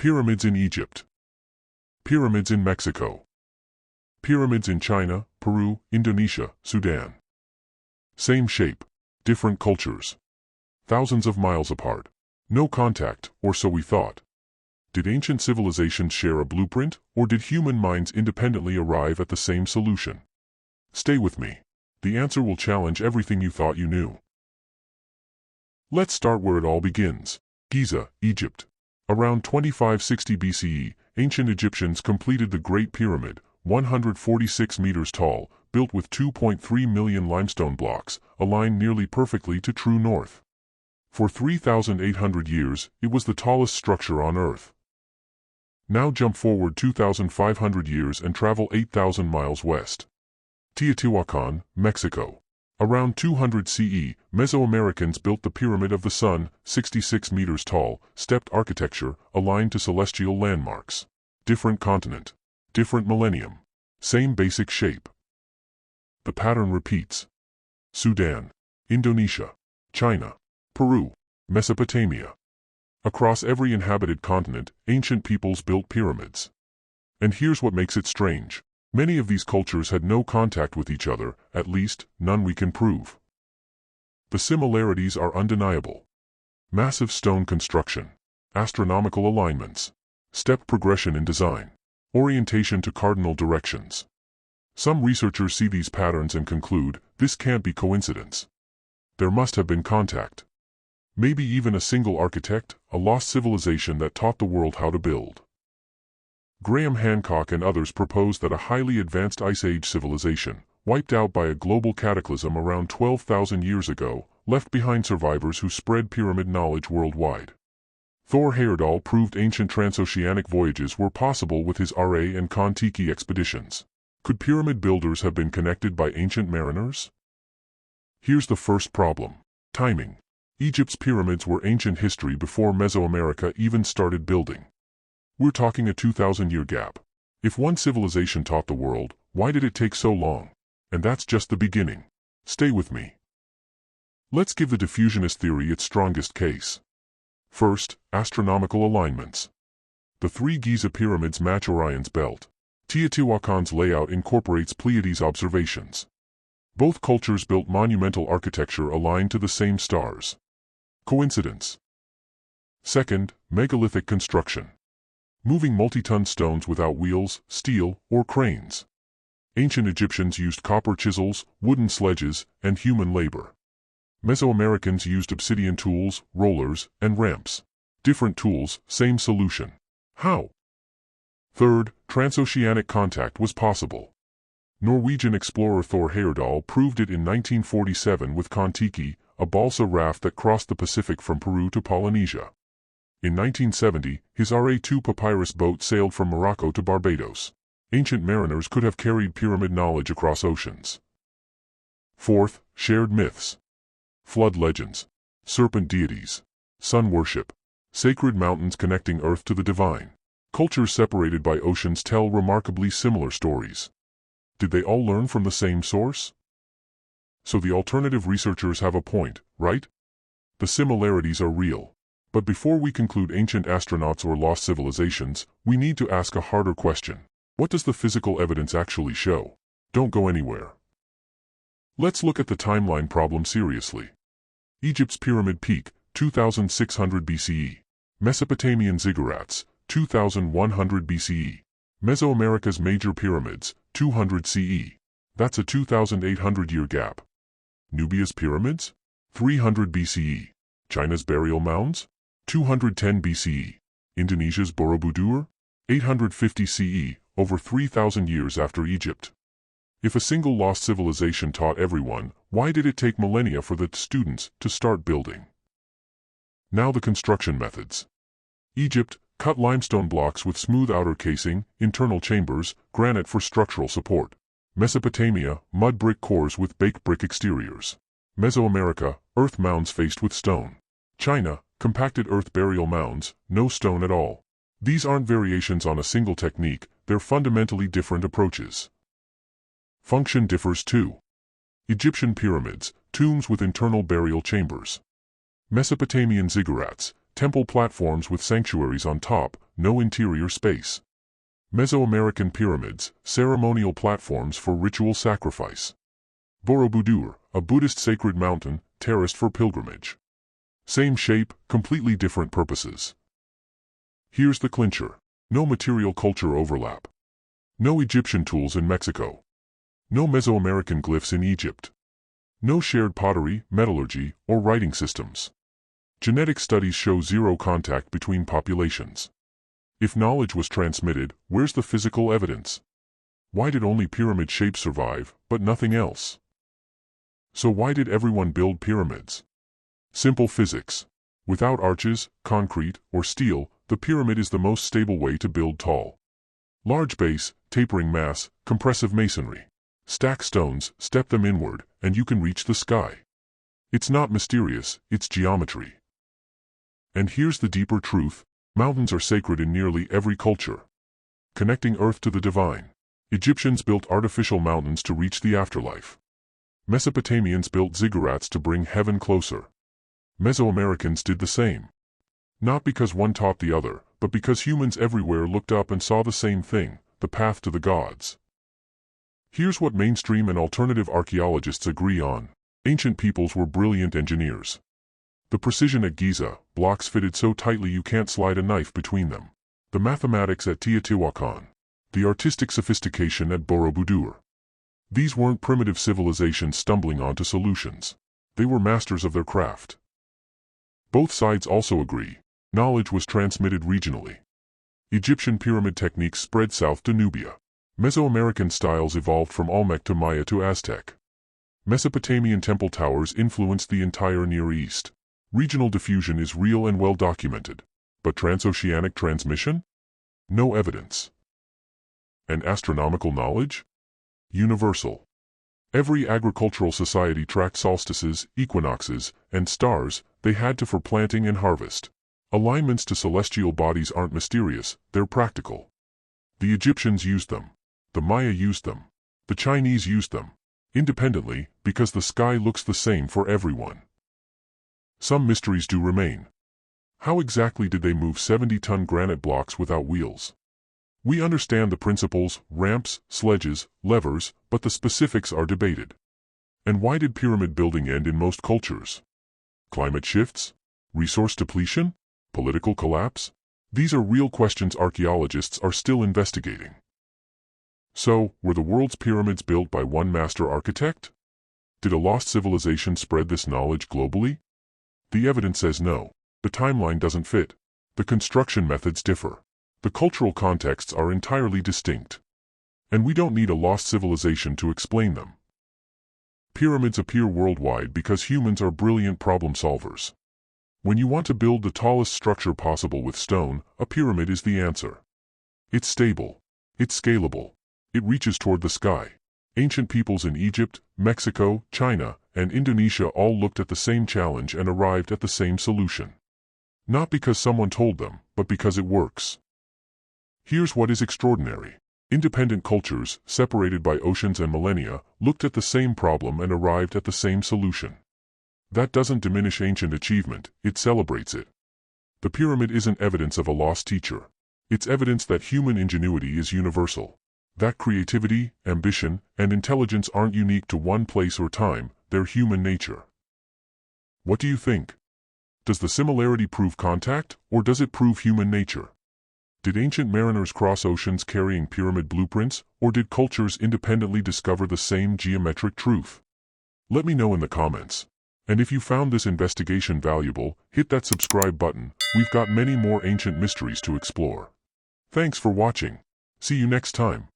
Pyramids in Egypt. Pyramids in Mexico. Pyramids in China, Peru, Indonesia, Sudan. Same shape, different cultures. Thousands of miles apart. No contact, or so we thought. Did ancient civilizations share a blueprint, or did human minds independently arrive at the same solution? Stay with me. The answer will challenge everything you thought you knew. Let's start where it all begins. Giza, Egypt. Around 2560 BCE, ancient Egyptians completed the Great Pyramid, 146 meters tall, built with 2.3 million limestone blocks, aligned nearly perfectly to true north. For 3,800 years, it was the tallest structure on Earth. Now jump forward 2,500 years and travel 8,000 miles west. Teotihuacan, Mexico. Around 200 CE, Mesoamericans built the Pyramid of the Sun, 66 meters tall, stepped architecture, aligned to celestial landmarks. Different continent. Different millennium. Same basic shape. The pattern repeats. Sudan, Indonesia, China, Peru, Mesopotamia. Across every inhabited continent, ancient peoples built pyramids. And here's what makes it strange. Many of these cultures had no contact with each other, at least, none we can prove. The similarities are undeniable. Massive stone construction, astronomical alignments, step progression in design, orientation to cardinal directions. Some researchers see these patterns and conclude, this can't be coincidence. There must have been contact. Maybe even a single architect, a lost civilization that taught the world how to build. Graham Hancock and others propose that a highly advanced Ice Age civilization, wiped out by a global cataclysm around 12,000 years ago, left behind survivors who spread pyramid knowledge worldwide. Thor Heyerdahl proved ancient transoceanic voyages were possible with his Ra and Kon-Tiki expeditions. Could pyramid builders have been connected by ancient mariners? Here's the first problem. Timing. Egypt's pyramids were ancient history before Mesoamerica even started building. We're talking a 2,000-year gap. If one civilization taught the world, why did it take so long? And that's just the beginning. Stay with me. Let's give the diffusionist theory its strongest case. First, astronomical alignments. The three Giza pyramids match Orion's belt. Teotihuacan's layout incorporates Pleiades observations. Both cultures built monumental architecture aligned to the same stars. Coincidence? Second, megalithic construction. Moving multi-ton stones without wheels, steel, or cranes. Ancient Egyptians used copper chisels, wooden sledges, and human labor. Mesoamericans used obsidian tools, rollers, and ramps. Different tools, same solution. How? Third, transoceanic contact was possible. Norwegian explorer Thor Heyerdahl proved it in 1947 with Kon-Tiki, a balsa raft that crossed the Pacific from Peru to Polynesia. In 1970, his Ra-2 papyrus boat sailed from Morocco to Barbados. Ancient mariners could have carried pyramid knowledge across oceans. Fourth, shared myths. Flood legends. Serpent deities. Sun worship. Sacred mountains connecting Earth to the divine. Cultures separated by oceans tell remarkably similar stories. Did they all learn from the same source? So the alternative researchers have a point, right? The similarities are real. But before we conclude ancient astronauts or lost civilizations, we need to ask a harder question. What does the physical evidence actually show? Don't go anywhere. Let's look at the timeline problem seriously. Egypt's pyramid peak, 2600 BCE. Mesopotamian ziggurats, 2100 BCE. Mesoamerica's major pyramids, 200 CE. That's a 2,800-year gap. Nubia's pyramids? 300 BCE. China's burial mounds? 210 BCE. Indonesia's Borobudur? 850 CE, over 3,000 years after Egypt. If a single lost civilization taught everyone, why did it take millennia for the students to start building? Now the construction methods. Egypt, cut limestone blocks with smooth outer casing, internal chambers, granite for structural support. Mesopotamia, mud brick cores with baked brick exteriors. Mesoamerica, earth mounds faced with stone. China, compacted earth burial mounds, no stone at all. These aren't variations on a single technique, they're fundamentally different approaches. Function differs too. Egyptian pyramids, tombs with internal burial chambers. Mesopotamian ziggurats, temple platforms with sanctuaries on top, no interior space. Mesoamerican pyramids, ceremonial platforms for ritual sacrifice. Borobudur, a Buddhist sacred mountain, terraced for pilgrimage. Same shape, completely different purposes. Here's the clincher. No material culture overlap. No Egyptian tools in Mexico. No Mesoamerican glyphs in Egypt. No shared pottery, metallurgy, or writing systems. Genetic studies show zero contact between populations. If knowledge was transmitted, where's the physical evidence? Why did only pyramid shapes survive, but nothing else? So why did everyone build pyramids? Simple physics. Without arches, concrete, or steel, the pyramid is the most stable way to build tall. Large base, tapering mass, compressive masonry. Stack stones, step them inward, and you can reach the sky. It's not mysterious, it's geometry. And here's the deeper truth. Mountains are sacred in nearly every culture. Connecting earth to the divine. Egyptians built artificial mountains to reach the afterlife. Mesopotamians built ziggurats to bring heaven closer. Mesoamericans did the same. Not because one taught the other, but because humans everywhere looked up and saw the same thing, the path to the gods. Here's what mainstream and alternative archaeologists agree on. Ancient peoples were brilliant engineers. The precision at Giza, blocks fitted so tightly you can't slide a knife between them. The mathematics at Teotihuacan. The artistic sophistication at Borobudur. These weren't primitive civilizations stumbling onto solutions. They were masters of their craft. Both sides also agree. Knowledge was transmitted regionally. Egyptian pyramid techniques spread south to Nubia. Mesoamerican styles evolved from Olmec to Maya to Aztec. Mesopotamian temple towers influenced the entire Near East. Regional diffusion is real and well documented. But transoceanic transmission? No evidence. And astronomical knowledge? Universal. Every agricultural society tracked solstices, equinoxes, and stars they had to for planting and harvest. Alignments to celestial bodies aren't mysterious, they're practical. The Egyptians used them. The Maya used them. The Chinese used them. Independently, because the sky looks the same for everyone. Some mysteries do remain. How exactly did they move 70-ton granite blocks without wheels? We understand the principles, ramps, sledges, levers, but the specifics are debated. And why did pyramid building end in most cultures? Climate shifts? Resource depletion? Political collapse? These are real questions archaeologists are still investigating. So, were the world's pyramids built by one master architect? Did a lost civilization spread this knowledge globally? The evidence says no. The timeline doesn't fit. The construction methods differ. The cultural contexts are entirely distinct. And we don't need a lost civilization to explain them. Pyramids appear worldwide because humans are brilliant problem solvers. When you want to build the tallest structure possible with stone, a pyramid is the answer. It's stable. It's scalable. It reaches toward the sky. Ancient peoples in Egypt, Mexico, China, and Indonesia all looked at the same challenge and arrived at the same solution. Not because someone told them, but because it works. Here's what is extraordinary. Independent cultures, separated by oceans and millennia, looked at the same problem and arrived at the same solution. That doesn't diminish ancient achievement, it celebrates it. The pyramid isn't evidence of a lost teacher. It's evidence that human ingenuity is universal. That creativity, ambition, and intelligence aren't unique to one place or time, they're human nature. What do you think? Does the similarity prove contact, or does it prove human nature? Did ancient mariners cross oceans carrying pyramid blueprints, or did cultures independently discover the same geometric truth? Let me know in the comments. And if you found this investigation valuable, hit that subscribe button. We've got many more ancient mysteries to explore. Thanks for watching. See you next time.